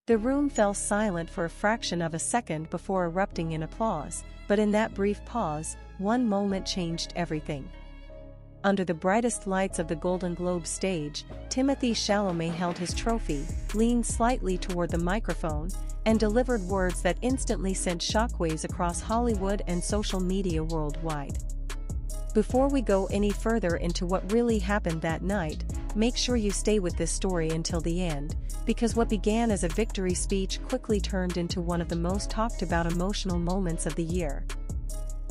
The room fell silent for a fraction of a second before erupting in applause, but in that brief pause, one moment changed everything. Under the brightest lights of the Golden Globe stage, Timothée Chalamet held his trophy, leaned slightly toward the microphone, and delivered words that instantly sent shockwaves across Hollywood and social media worldwide. Before we go any further into what really happened that night, make sure you stay with this story until the end, because what began as a victory speech quickly turned into one of the most talked about emotional moments of the year.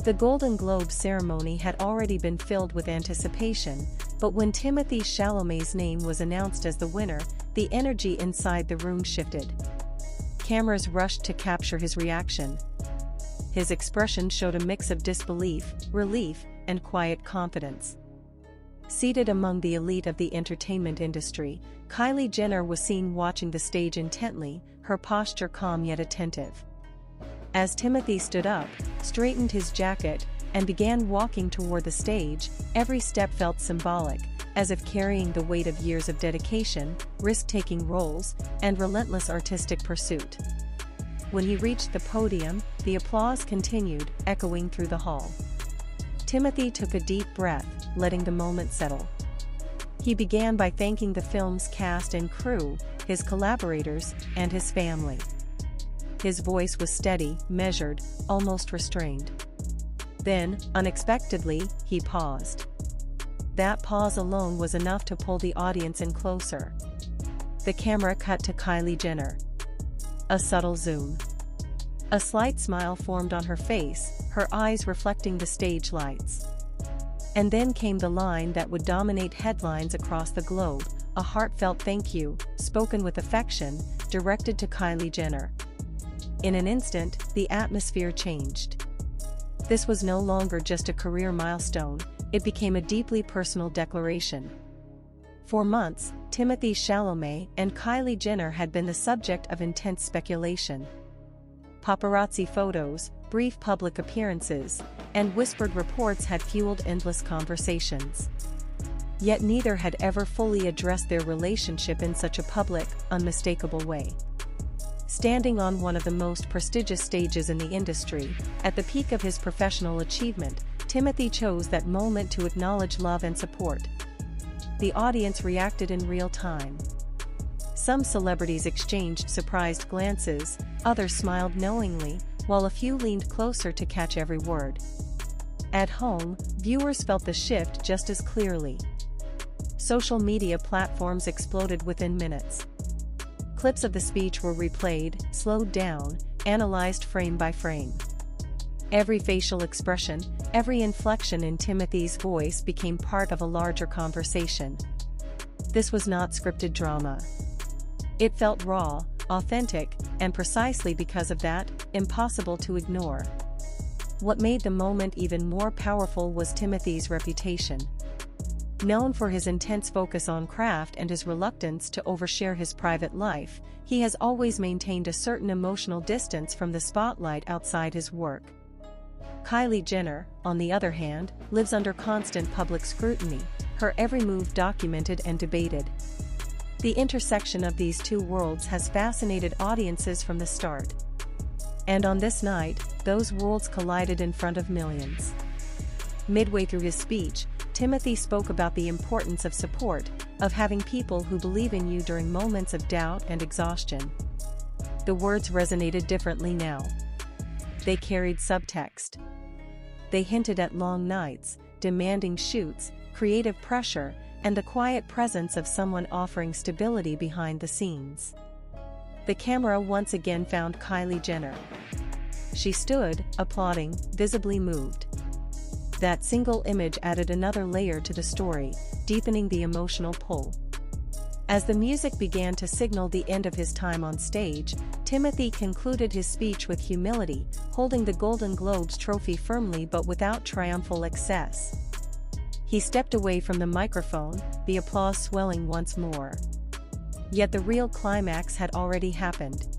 The Golden Globe ceremony had already been filled with anticipation, but when Timothée Chalamet's name was announced as the winner, the energy inside the room shifted. Cameras rushed to capture his reaction. His expression showed a mix of disbelief, relief, and quiet confidence. Seated among the elite of the entertainment industry, Kylie Jenner was seen watching the stage intently, her posture calm yet attentive. As Timothee stood up, straightened his jacket, and began walking toward the stage, every step felt symbolic, as if carrying the weight of years of dedication, risk-taking roles, and relentless artistic pursuit. When he reached the podium, the applause continued, echoing through the hall. Timothee took a deep breath, letting the moment settle. He began by thanking the film's cast and crew, his collaborators, and his family. His voice was steady, measured, almost restrained. Then, unexpectedly, he paused. That pause alone was enough to pull the audience in closer. The camera cut to Kylie Jenner. A subtle zoom. A slight smile formed on her face, her eyes reflecting the stage lights. And then came the line that would dominate headlines across the globe, a heartfelt thank you, spoken with affection, directed to Kylie Jenner. In an instant, the atmosphere changed. This was no longer just a career milestone, it became a deeply personal declaration. For months, Timothée Chalamet and Kylie Jenner had been the subject of intense speculation. Paparazzi photos, brief public appearances, and whispered reports had fueled endless conversations. Yet neither had ever fully addressed their relationship in such a public, unmistakable way. Standing on one of the most prestigious stages in the industry, at the peak of his professional achievement, Timothee chose that moment to acknowledge love and support. The audience reacted in real time. Some celebrities exchanged surprised glances, others smiled knowingly, while a few leaned closer to catch every word. At home, viewers felt the shift just as clearly. Social media platforms exploded within minutes. Clips of the speech were replayed, slowed down, analyzed frame by frame. Every facial expression, every inflection in Timothee's voice became part of a larger conversation. This was not scripted drama. It felt raw, authentic, and precisely because of that, impossible to ignore. What made the moment even more powerful was Timothee's reputation. Known for his intense focus on craft and his reluctance to overshare his private life, he has always maintained a certain emotional distance from the spotlight outside his work. Kylie Jenner, on the other hand, lives under constant public scrutiny, her every move documented and debated. The intersection of these two worlds has fascinated audiences from the start. And on this night, those worlds collided in front of millions. Midway through his speech, Timothee spoke about the importance of support, of having people who believe in you during moments of doubt and exhaustion. The words resonated differently now. They carried subtext. They hinted at long nights, demanding shoots, creative pressure, and the quiet presence of someone offering stability behind the scenes. The camera once again found Kylie Jenner. She stood, applauding, visibly moved. That single image added another layer to the story, deepening the emotional pull. As the music began to signal the end of his time on stage, Timothee concluded his speech with humility, holding the Golden Globes trophy firmly but without triumphal excess. He stepped away from the microphone, the applause swelling once more. Yet the real climax had already happened.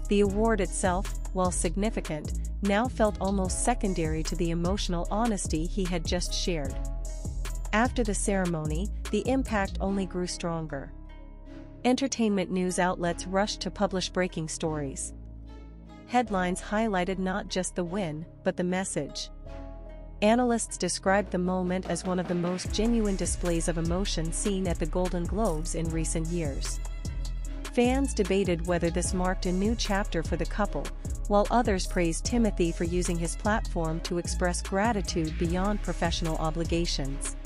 The award itself, while significant, now felt almost secondary to the emotional honesty he had just shared. After the ceremony, the impact only grew stronger. Entertainment news outlets rushed to publish breaking stories. Headlines highlighted not just the win, but the message. Analysts described the moment as one of the most genuine displays of emotion seen at the Golden Globes in recent years. Fans debated whether this marked a new chapter for the couple, while others praised Timothee for using his platform to express gratitude beyond professional obligations.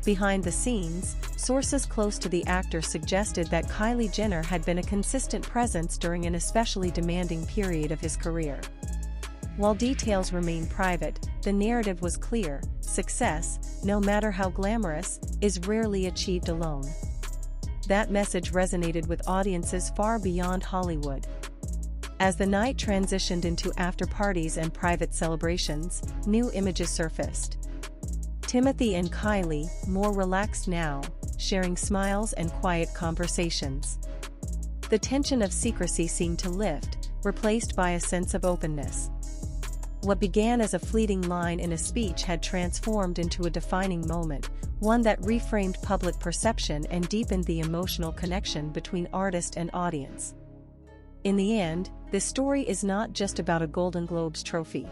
Behind the scenes, sources close to the actor suggested that Kylie Jenner had been a consistent presence during an especially demanding period of his career. While details remain private, the narrative was clear: success, no matter how glamorous, is rarely achieved alone. That message resonated with audiences far beyond Hollywood. As the night transitioned into after-parties and private celebrations, new images surfaced. Timothee and Kylie, more relaxed now, sharing smiles and quiet conversations. The tension of secrecy seemed to lift, replaced by a sense of openness. What began as a fleeting line in a speech had transformed into a defining moment, one that reframed public perception and deepened the emotional connection between artist and audience. In the end, this story is not just about a Golden Globes trophy.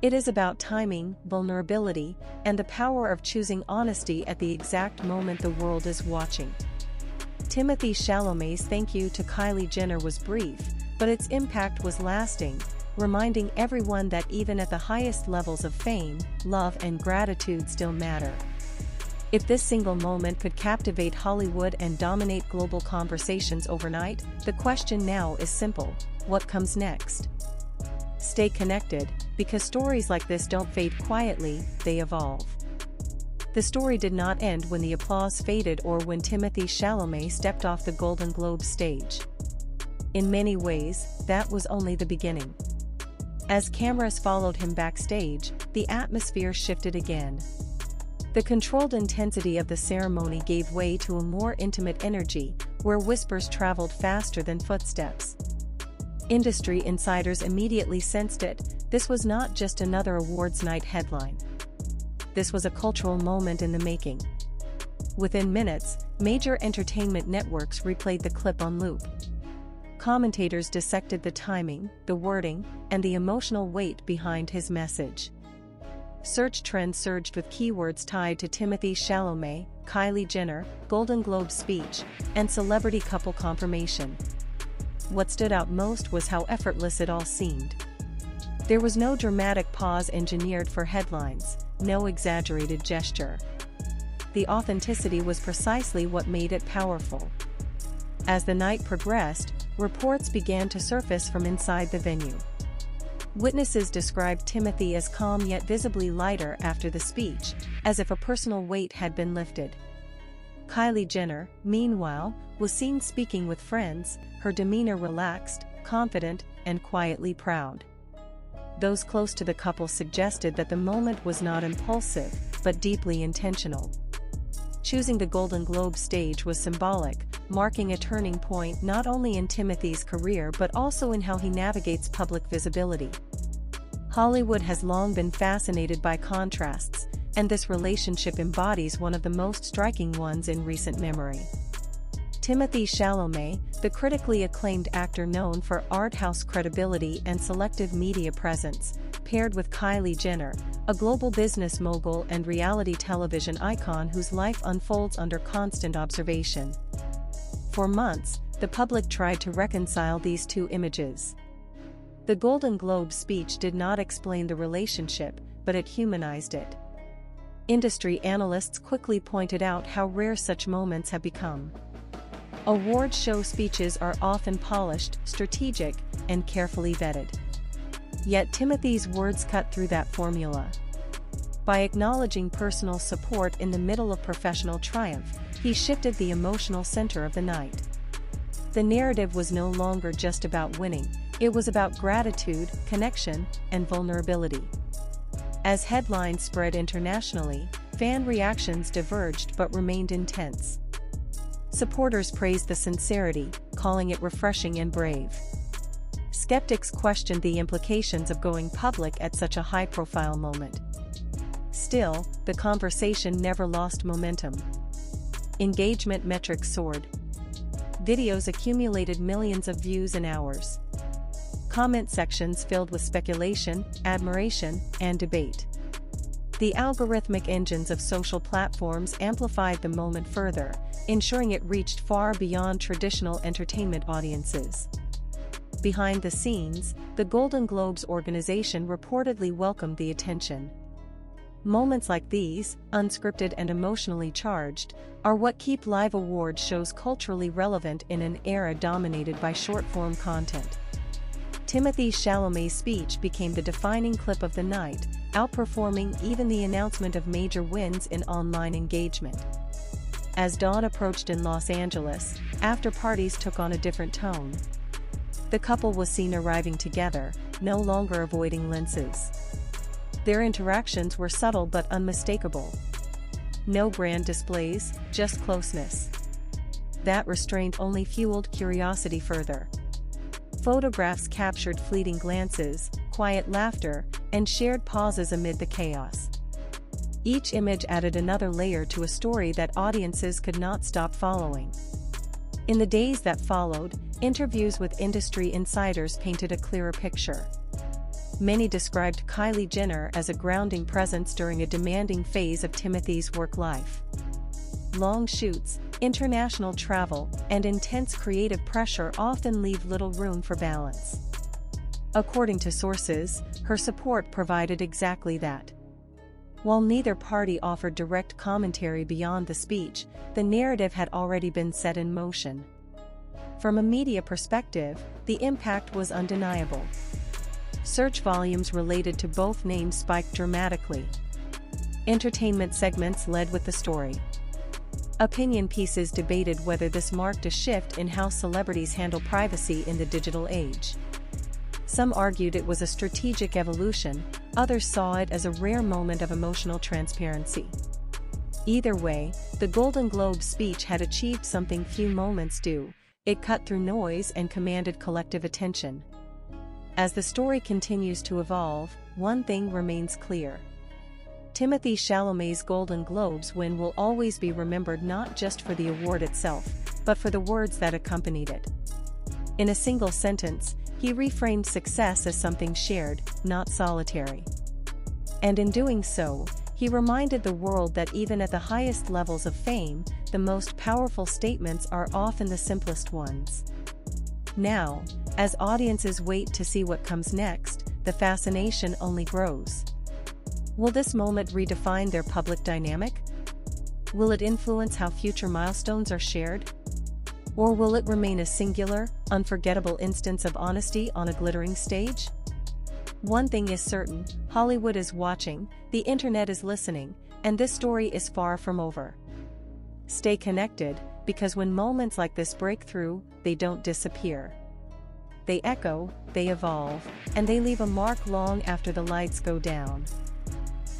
It is about timing, vulnerability, and the power of choosing honesty at the exact moment the world is watching. Timothée Chalamet's thank you to Kylie Jenner was brief, but its impact was lasting, reminding everyone that even at the highest levels of fame, love and gratitude still matter. If this single moment could captivate Hollywood and dominate global conversations overnight, the question now is simple: what comes next? Stay connected, because stories like this don't fade quietly, they evolve. The story did not end when the applause faded or when Timothée Chalamet stepped off the Golden Globe stage. In many ways, that was only the beginning. As cameras followed him backstage, the atmosphere shifted again. The controlled intensity of the ceremony gave way to a more intimate energy, where whispers traveled faster than footsteps. Industry insiders immediately sensed it: this was not just another awards night headline. This was a cultural moment in the making. Within minutes, major entertainment networks replayed the clip on loop. Commentators dissected the timing, the wording, and the emotional weight behind his message. Search trends surged with keywords tied to Timothée Chalamet, Kylie Jenner, Golden Globe speech, and celebrity couple confirmation. What stood out most was how effortless it all seemed. There was no dramatic pause engineered for headlines, no exaggerated gesture. The authenticity was precisely what made it powerful. As the night progressed, reports began to surface from inside the venue. Witnesses described Timothee as calm yet visibly lighter after the speech, as if a personal weight had been lifted. Kylie Jenner, meanwhile, was seen speaking with friends, her demeanor relaxed, confident, and quietly proud. Those close to the couple suggested that the moment was not impulsive, but deeply intentional. Choosing the Golden Globe stage was symbolic, marking a turning point not only in Timothee's career but also in how he navigates public visibility. Hollywood has long been fascinated by contrasts, and this relationship embodies one of the most striking ones in recent memory. Timothée Chalamet, the critically acclaimed actor known for art house credibility and selective media presence, paired with Kylie Jenner, a global business mogul and reality television icon whose life unfolds under constant observation. For months, the public tried to reconcile these two images. The Golden Globe speech did not explain the relationship, but it humanized it. Industry analysts quickly pointed out how rare such moments have become. Award show speeches are often polished, strategic, and carefully vetted. Yet Timothee's words cut through that formula. By acknowledging personal support in the middle of professional triumph, he shifted the emotional center of the night. The narrative was no longer just about winning, it was about gratitude, connection, and vulnerability. As headlines spread internationally, fan reactions diverged but remained intense. Supporters praised the sincerity, calling it refreshing and brave. Skeptics questioned the implications of going public at such a high-profile moment. Still, the conversation never lost momentum. Engagement metrics soared. Videos accumulated millions of views in hours. Comment sections filled with speculation, admiration, and debate. The algorithmic engines of social platforms amplified the moment further, ensuring it reached far beyond traditional entertainment audiences. Behind the scenes, the Golden Globes organization reportedly welcomed the attention. Moments like these, unscripted and emotionally charged, are what keep live award shows culturally relevant in an era dominated by short-form content. Timothée Chalamet's speech became the defining clip of the night, outperforming even the announcement of major wins in online engagement. As dawn approached in Los Angeles, after-parties took on a different tone. The couple was seen arriving together, no longer avoiding lenses. Their interactions were subtle but unmistakable. No grand displays, just closeness. That restraint only fueled curiosity further. Photographs captured fleeting glances, quiet laughter, and shared pauses amid the chaos. Each image added another layer to a story that audiences could not stop following. In the days that followed, interviews with industry insiders painted a clearer picture. Many described Kylie Jenner as a grounding presence during a demanding phase of Timothee's work life. Long shoots, international travel, and intense creative pressure often leave little room for balance. According to sources, her support provided exactly that. While neither party offered direct commentary beyond the speech, the narrative had already been set in motion. From a media perspective, the impact was undeniable. Search volumes related to both names spiked dramatically. Entertainment segments led with the story. Opinion pieces debated whether this marked a shift in how celebrities handle privacy in the digital age. Some argued it was a strategic evolution, others saw it as a rare moment of emotional transparency. Either way, the Golden Globe speech had achieved something few moments do: it cut through noise and commanded collective attention. As the story continues to evolve, one thing remains clear. Timothée Chalamet's Golden Globes win will always be remembered not just for the award itself, but for the words that accompanied it. In a single sentence, he reframed success as something shared, not solitary. And in doing so, he reminded the world that even at the highest levels of fame, the most powerful statements are often the simplest ones. Now, as audiences wait to see what comes next, the fascination only grows. Will this moment redefine their public dynamic? Will it influence how future milestones are shared? Or will it remain a singular, unforgettable instance of honesty on a glittering stage? One thing is certain: Hollywood is watching, the internet is listening, and this story is far from over. Stay connected, because when moments like this break through, they don't disappear. They echo, they evolve, and they leave a mark long after the lights go down.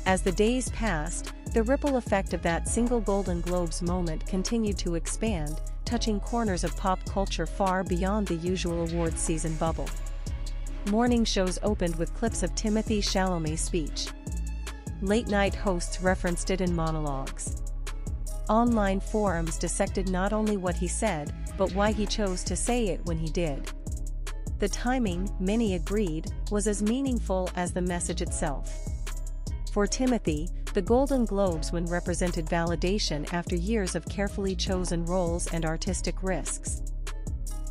As the days passed, the ripple effect of that single Golden Globes moment continued to expand, touching corners of pop culture far beyond the usual awards season bubble. Morning shows opened with clips of Timothée Chalamet's speech. Late-night hosts referenced it in monologues. Online forums dissected not only what he said, but why he chose to say it when he did. The timing, many agreed, was as meaningful as the message itself. For Timothee, the Golden Globes win represented validation after years of carefully chosen roles and artistic risks.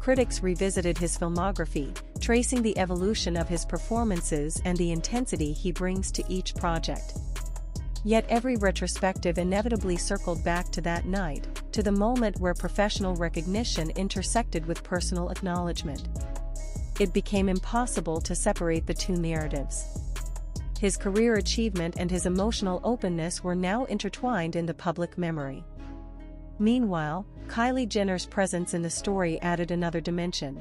Critics revisited his filmography, tracing the evolution of his performances and the intensity he brings to each project. Yet every retrospective inevitably circled back to that night, to the moment where professional recognition intersected with personal acknowledgement. It became impossible to separate the two narratives. His career achievement and his emotional openness were now intertwined in the public memory. Meanwhile, Kylie Jenner's presence in the story added another dimension.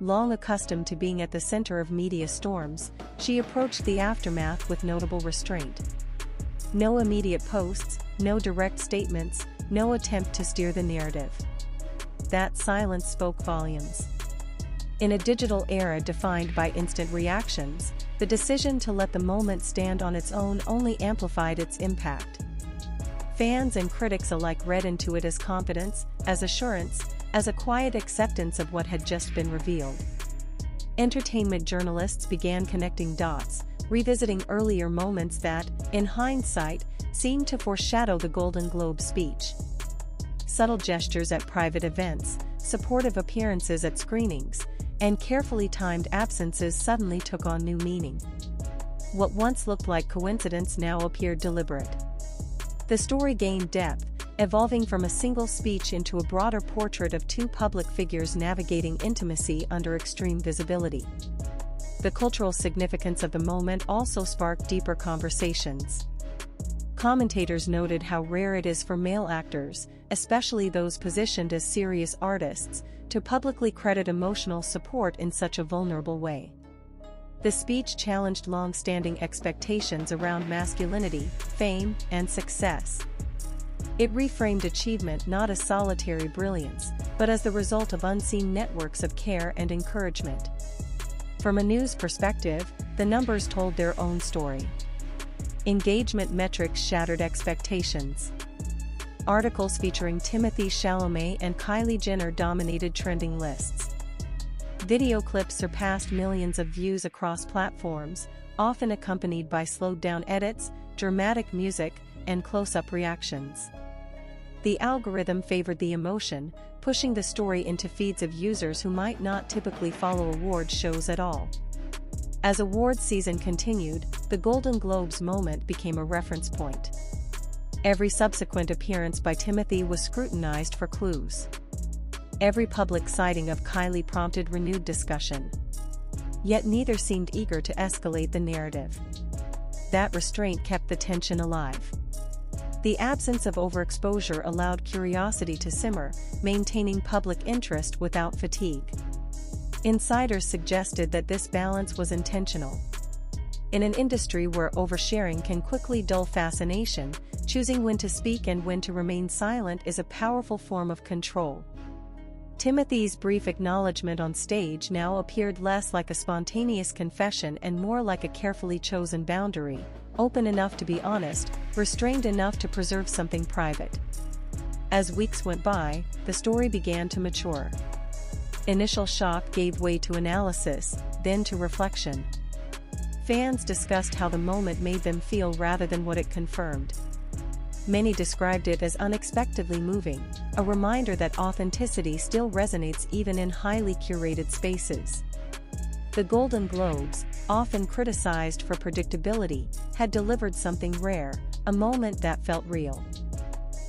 Long accustomed to being at the center of media storms, she approached the aftermath with notable restraint. No immediate posts, no direct statements, no attempt to steer the narrative. That silence spoke volumes. In a digital era defined by instant reactions, the decision to let the moment stand on its own only amplified its impact. Fans and critics alike read into it as confidence, as assurance, as a quiet acceptance of what had just been revealed. Entertainment journalists began connecting dots, revisiting earlier moments that, in hindsight, seemed to foreshadow the Golden Globe speech. Subtle gestures at private events, supportive appearances at screenings, and carefully timed absences suddenly took on new meaning. What once looked like coincidence now appeared deliberate. The story gained depth, evolving from a single speech into a broader portrait of two public figures navigating intimacy under extreme visibility. The cultural significance of the moment also sparked deeper conversations. Commentators noted how rare it is for male actors, especially those positioned as serious artists, to publicly credit emotional support in such a vulnerable way. The speech challenged long-standing expectations around masculinity, fame, and success. It reframed achievement not as solitary brilliance, but as the result of unseen networks of care and encouragement. From a news perspective, the numbers told their own story. Engagement metrics shattered expectations. Articles featuring Timothée Chalamet and Kylie Jenner dominated trending lists. Video clips surpassed millions of views across platforms, often accompanied by slowed-down edits, dramatic music, and close-up reactions. The algorithm favored the emotion, pushing the story into feeds of users who might not typically follow award shows at all. As awards season continued, the Golden Globes moment became a reference point. Every subsequent appearance by Timothee was scrutinized for clues. Every public sighting of Kylie prompted renewed discussion. Yet neither seemed eager to escalate the narrative. That restraint kept the tension alive. The absence of overexposure allowed curiosity to simmer, maintaining public interest without fatigue. Insiders suggested that this balance was intentional. In an industry where oversharing can quickly dull fascination, choosing when to speak and when to remain silent is a powerful form of control. Timothee's brief acknowledgement on stage now appeared less like a spontaneous confession and more like a carefully chosen boundary, open enough to be honest, restrained enough to preserve something private. As weeks went by, the story began to mature. Initial shock gave way to analysis, then to reflection. Fans discussed how the moment made them feel rather than what it confirmed. Many described it as unexpectedly moving, a reminder that authenticity still resonates even in highly curated spaces. The Golden Globes, often criticized for predictability, had delivered something rare, a moment that felt real.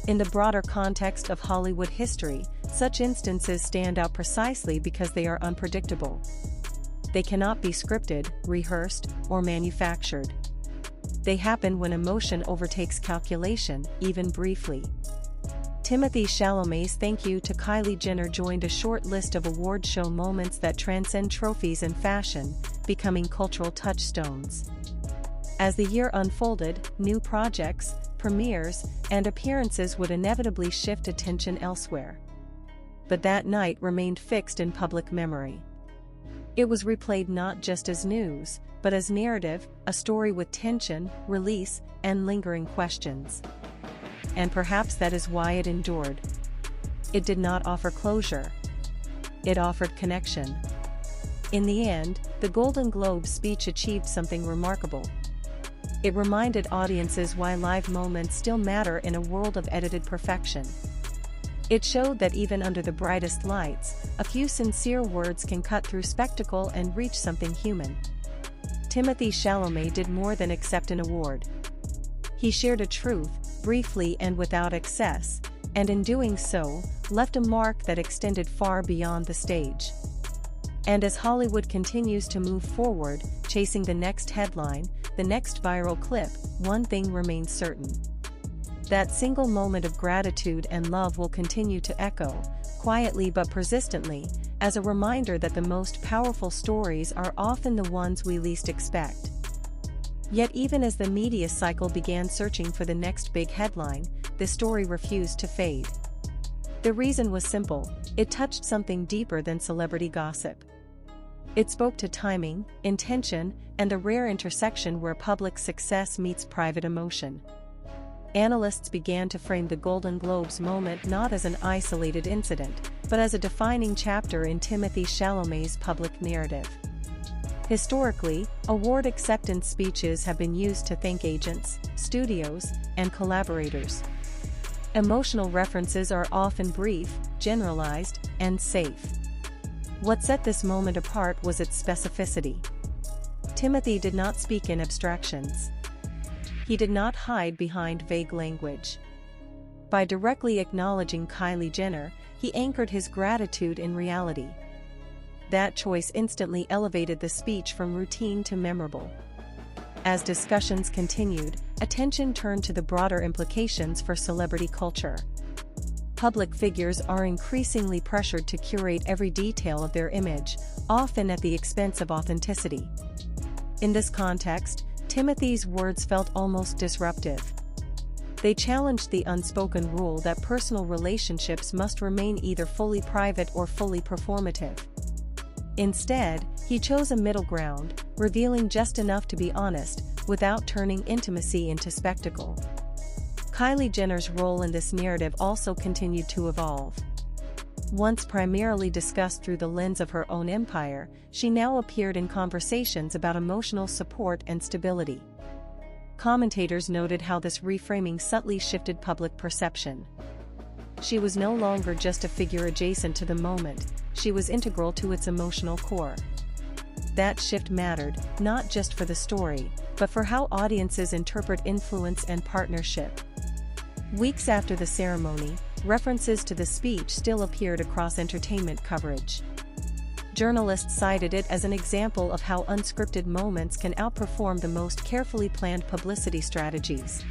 In the broader context of Hollywood history, such instances stand out precisely because they are unpredictable. They cannot be scripted, rehearsed, or manufactured. They happen when emotion overtakes calculation, even briefly. Timothée Chalamet's thank you to Kylie Jenner joined a short list of award show moments that transcend trophies and fashion, becoming cultural touchstones. As the year unfolded, new projects, premieres, and appearances would inevitably shift attention elsewhere. But that night remained fixed in public memory. It was replayed not just as news, but as narrative, a story with tension, release, and lingering questions. And perhaps that is why it endured. It did not offer closure. It offered connection. In the end, the Golden Globe speech achieved something remarkable. It reminded audiences why live moments still matter in a world of edited perfection. It showed that even under the brightest lights, a few sincere words can cut through spectacle and reach something human. Timothée Chalamet did more than accept an award. He shared a truth, briefly and without excess, and in doing so, left a mark that extended far beyond the stage. And as Hollywood continues to move forward, chasing the next headline, the next viral clip, one thing remains certain. That single moment of gratitude and love will continue to echo, quietly but persistently, as a reminder that the most powerful stories are often the ones we least expect. Yet even as the media cycle began searching for the next big headline, the story refused to fade. The reason was simple: it touched something deeper than celebrity gossip. It spoke to timing, intention, and the rare intersection where public success meets private emotion. Analysts began to frame the Golden Globes moment not as an isolated incident, but as a defining chapter in Timothée Chalamet's public narrative. Historically, award acceptance speeches have been used to thank agents, studios, and collaborators. Emotional references are often brief, generalized, and safe. What set this moment apart was its specificity. Timothee did not speak in abstractions. He did not hide behind vague language. By directly acknowledging Kylie Jenner, he anchored his gratitude in reality. That choice instantly elevated the speech from routine to memorable. As discussions continued, attention turned to the broader implications for celebrity culture. Public figures are increasingly pressured to curate every detail of their image, often at the expense of authenticity. In this context, Timothee's words felt almost disruptive. They challenged the unspoken rule that personal relationships must remain either fully private or fully performative. Instead, he chose a middle ground, revealing just enough to be honest, without turning intimacy into spectacle. Kylie Jenner's role in this narrative also continued to evolve. Once primarily discussed through the lens of her own empire, she now appeared in conversations about emotional support and stability. Commentators noted how this reframing subtly shifted public perception. She was no longer just a figure adjacent to the moment, she was integral to its emotional core. That shift mattered, not just for the story, but for how audiences interpret influence and partnership. Weeks after the ceremony, references to the speech still appeared across entertainment coverage. Journalists cited it as an example of how unscripted moments can outperform the most carefully planned publicity strategies.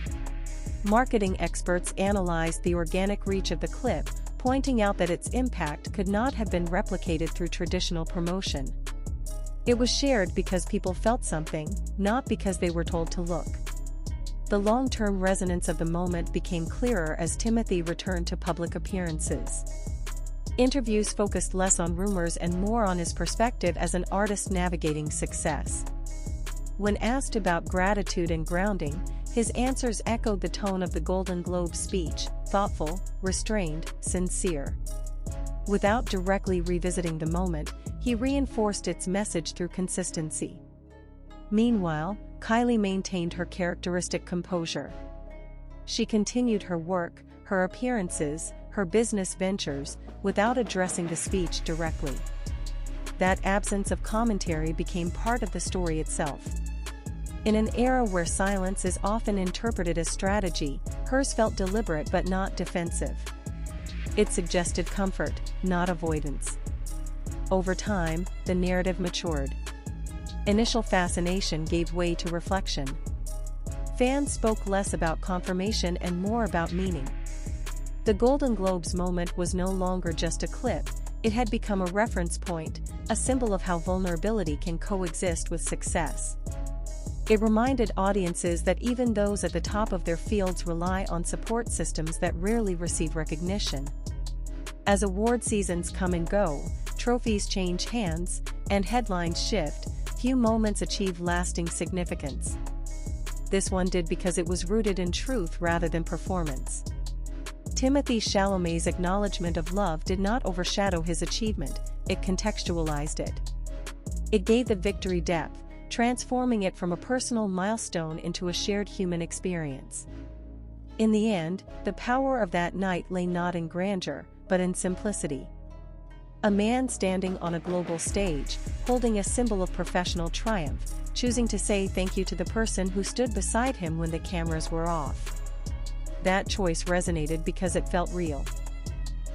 Marketing experts analyzed the organic reach of the clip, pointing out that its impact could not have been replicated through traditional promotion. It was shared because people felt something, not because they were told to look. The long-term resonance of the moment became clearer as Timothee returned to public appearances. Interviews focused less on rumors and more on his perspective as an artist navigating success. When asked about gratitude and grounding, his answers echoed the tone of the Golden Globe speech: thoughtful, restrained, sincere. Without directly revisiting the moment, he reinforced its message through consistency. Meanwhile, Kylie maintained her characteristic composure. She continued her work, her appearances, her business ventures, without addressing the speech directly. That absence of commentary became part of the story itself. In an era where silence is often interpreted as strategy, hers felt deliberate but not defensive. It suggested comfort, not avoidance. Over time, the narrative matured. Initial fascination gave way to reflection. Fans spoke less about confirmation and more about meaning. The Golden Globes moment was no longer just a clip, it had become a reference point, a symbol of how vulnerability can coexist with success. It reminded audiences that even those at the top of their fields rely on support systems that rarely receive recognition. As award seasons come and go, trophies change hands, and headlines shift, few moments achieve lasting significance. This one did because it was rooted in truth rather than performance. Timothée Chalamet's acknowledgement of love did not overshadow his achievement, it contextualized it. It gave the victory depth, transforming it from a personal milestone into a shared human experience. In the end, the power of that night lay not in grandeur, but in simplicity. A man standing on a global stage, holding a symbol of professional triumph, choosing to say thank you to the person who stood beside him when the cameras were off. That choice resonated because it felt real.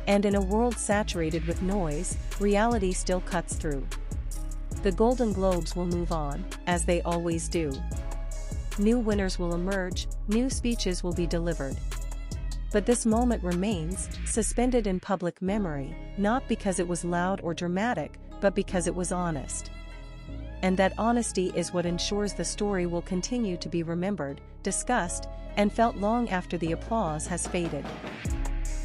And in a world saturated with noise, reality still cuts through. The Golden Globes will move on, as they always do. New winners will emerge, new speeches will be delivered. But this moment remains, suspended in public memory, not because it was loud or dramatic, but because it was honest. And that honesty is what ensures the story will continue to be remembered, discussed, and felt long after the applause has faded.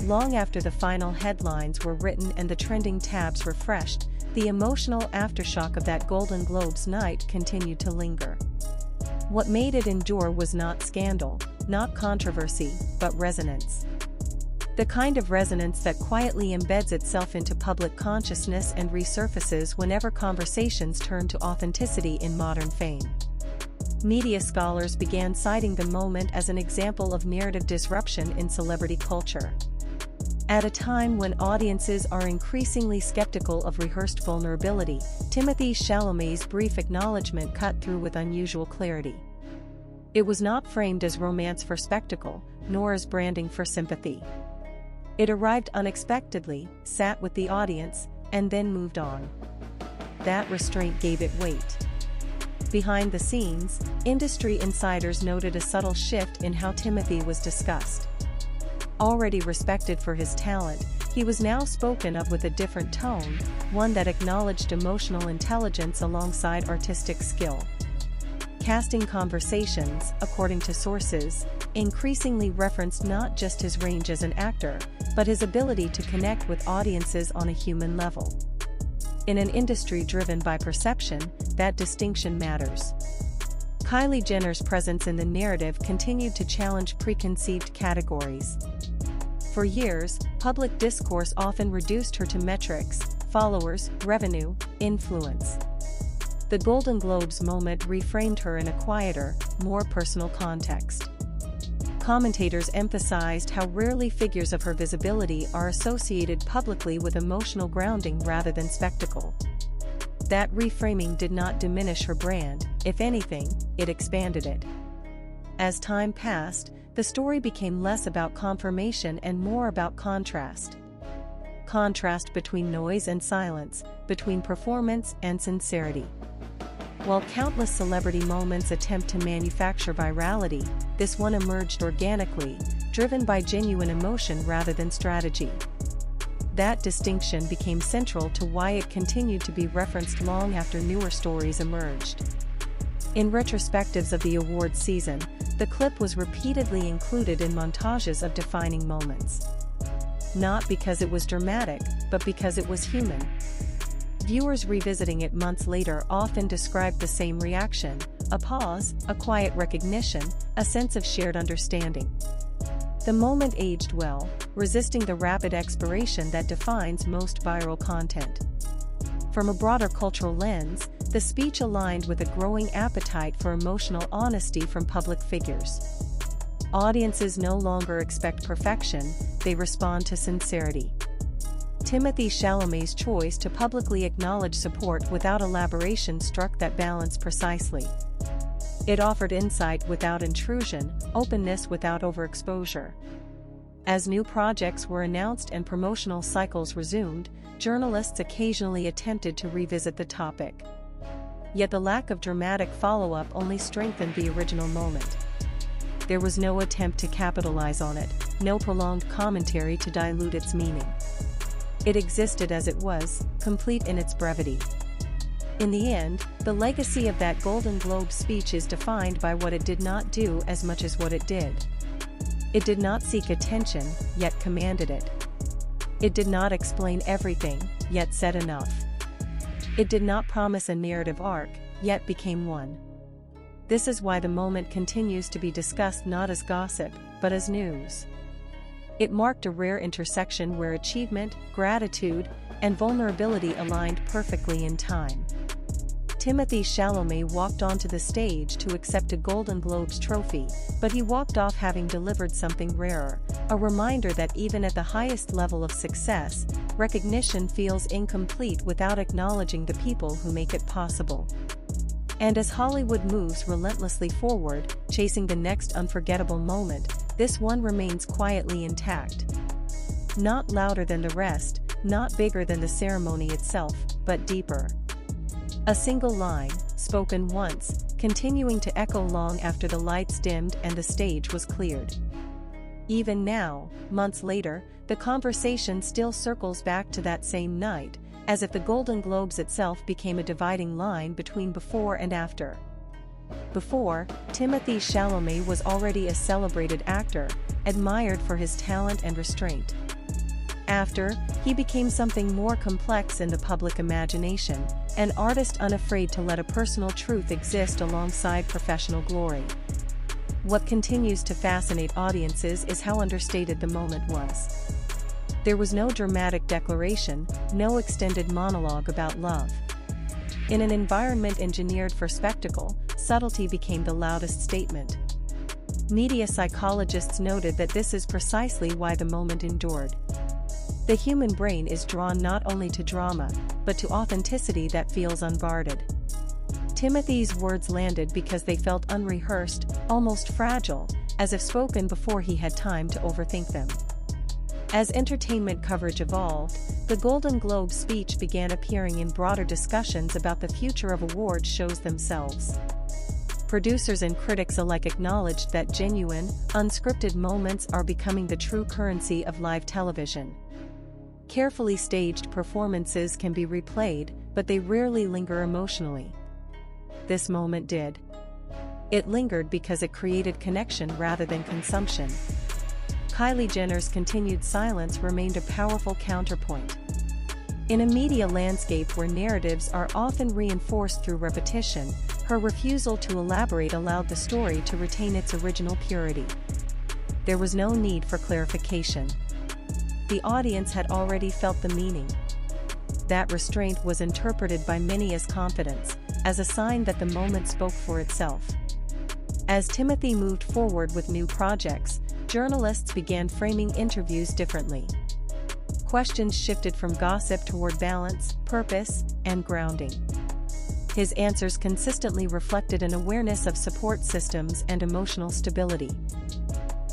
Long after the final headlines were written and the trending tabs refreshed, the emotional aftershock of that Golden Globes night continued to linger. What made it endure was not scandal, not controversy, but resonance. The kind of resonance that quietly embeds itself into public consciousness and resurfaces whenever conversations turn to authenticity in modern fame. Media scholars began citing the moment as an example of narrative disruption in celebrity culture. At a time when audiences are increasingly skeptical of rehearsed vulnerability, Timothée Chalamet's brief acknowledgement cut through with unusual clarity. It was not framed as romance for spectacle, nor as branding for sympathy. It arrived unexpectedly, sat with the audience, and then moved on. That restraint gave it weight. Behind the scenes, industry insiders noted a subtle shift in how Timothee was discussed. Already respected for his talent, he was now spoken of with a different tone, one that acknowledged emotional intelligence alongside artistic skill. Casting conversations, according to sources, increasingly referenced not just his range as an actor, but his ability to connect with audiences on a human level. In an industry driven by perception, that distinction matters. Kylie Jenner's presence in the narrative continued to challenge preconceived categories. For years, public discourse often reduced her to metrics, followers, revenue, influence. The Golden Globes moment reframed her in a quieter, more personal context. Commentators emphasized how rarely figures of her visibility are associated publicly with emotional grounding rather than spectacle. That reframing did not diminish her brand, if anything, it expanded it. As time passed, the story became less about confirmation and more about contrast. Contrast between noise and silence, between performance and sincerity. While countless celebrity moments attempt to manufacture virality, this one emerged organically, driven by genuine emotion rather than strategy. That distinction became central to why it continued to be referenced long after newer stories emerged. In retrospectives of the awards season, the clip was repeatedly included in montages of defining moments. Not because it was dramatic, but because it was human. Viewers revisiting it months later often described the same reaction: a pause, a quiet recognition, a sense of shared understanding. The moment aged well, resisting the rapid expiration that defines most viral content. From a broader cultural lens, the speech aligned with a growing appetite for emotional honesty from public figures. Audiences no longer expect perfection, they respond to sincerity. Timothée Chalamet's choice to publicly acknowledge support without elaboration struck that balance precisely. It offered insight without intrusion, openness without overexposure. As new projects were announced and promotional cycles resumed, journalists occasionally attempted to revisit the topic. Yet the lack of dramatic follow-up only strengthened the original moment. There was no attempt to capitalize on it, no prolonged commentary to dilute its meaning. It existed as it was, complete in its brevity. In the end, the legacy of that Golden Globe speech is defined by what it did not do as much as what it did. It did not seek attention, yet commanded it. It did not explain everything, yet said enough. It did not promise a narrative arc, yet became one. This is why the moment continues to be discussed not as gossip, but as news. It marked a rare intersection where achievement, gratitude, and vulnerability aligned perfectly in time. Timothée Chalamet walked onto the stage to accept a Golden Globes trophy, but he walked off having delivered something rarer, a reminder that even at the highest level of success, recognition feels incomplete without acknowledging the people who make it possible. And as Hollywood moves relentlessly forward, chasing the next unforgettable moment, this one remains quietly intact. Not louder than the rest, not bigger than the ceremony itself, but deeper. A single line, spoken once, continuing to echo long after the lights dimmed and the stage was cleared. Even now, months later, the conversation still circles back to that same night, as if the Golden Globes itself became a dividing line between before and after. Before, Timothée Chalamet was already a celebrated actor, admired for his talent and restraint. After, he became something more complex in the public imagination, an artist unafraid to let a personal truth exist alongside professional glory. What continues to fascinate audiences is how understated the moment was. There was no dramatic declaration, no extended monologue about love. In an environment engineered for spectacle, subtlety became the loudest statement. Media psychologists noted that this is precisely why the moment endured. The human brain is drawn not only to drama, but to authenticity that feels unguarded. Timothee's words landed because they felt unrehearsed, almost fragile, as if spoken before he had time to overthink them. As entertainment coverage evolved, the Golden Globe speech began appearing in broader discussions about the future of award shows themselves. Producers and critics alike acknowledged that genuine, unscripted moments are becoming the true currency of live television. Carefully staged performances can be replayed, but they rarely linger emotionally. This moment did. It lingered because it created connection rather than consumption. Kylie Jenner's continued silence remained a powerful counterpoint. In a media landscape where narratives are often reinforced through repetition, her refusal to elaborate allowed the story to retain its original purity. There was no need for clarification. The audience had already felt the meaning. That restraint was interpreted by many as confidence, as a sign that the moment spoke for itself. As Timothee moved forward with new projects, journalists began framing interviews differently. Questions shifted from gossip toward balance, purpose, and grounding. His answers consistently reflected an awareness of support systems and emotional stability.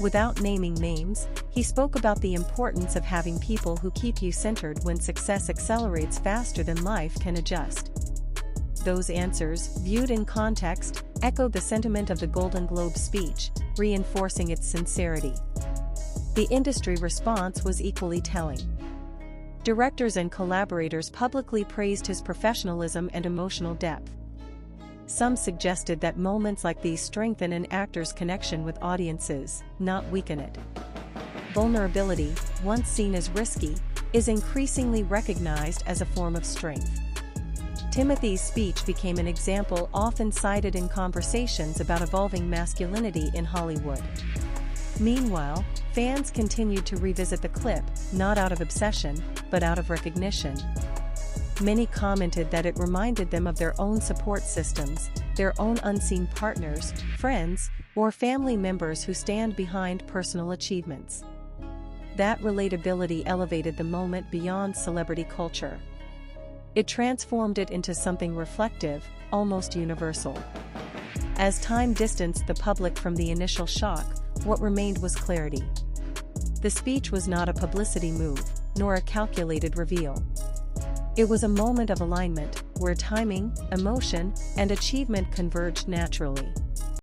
Without naming names, he spoke about the importance of having people who keep you centered when success accelerates faster than life can adjust. Those answers, viewed in context, echoed the sentiment of the Golden Globe speech, reinforcing its sincerity. The industry response was equally telling. Directors and collaborators publicly praised his professionalism and emotional depth. Some suggested that moments like these strengthen an actor's connection with audiences, not weaken it. Vulnerability, once seen as risky, is increasingly recognized as a form of strength. Timothee's speech became an example often cited in conversations about evolving masculinity in Hollywood. Meanwhile, fans continued to revisit the clip, not out of obsession, but out of recognition. Many commented that it reminded them of their own support systems, their own unseen partners, friends, or family members who stand behind personal achievements. That relatability elevated the moment beyond celebrity culture. It transformed it into something reflective, almost universal. As time distanced the public from the initial shock, what remained was clarity. The speech was not a publicity move, nor a calculated reveal. It was a moment of alignment, where timing, emotion, and achievement converged naturally.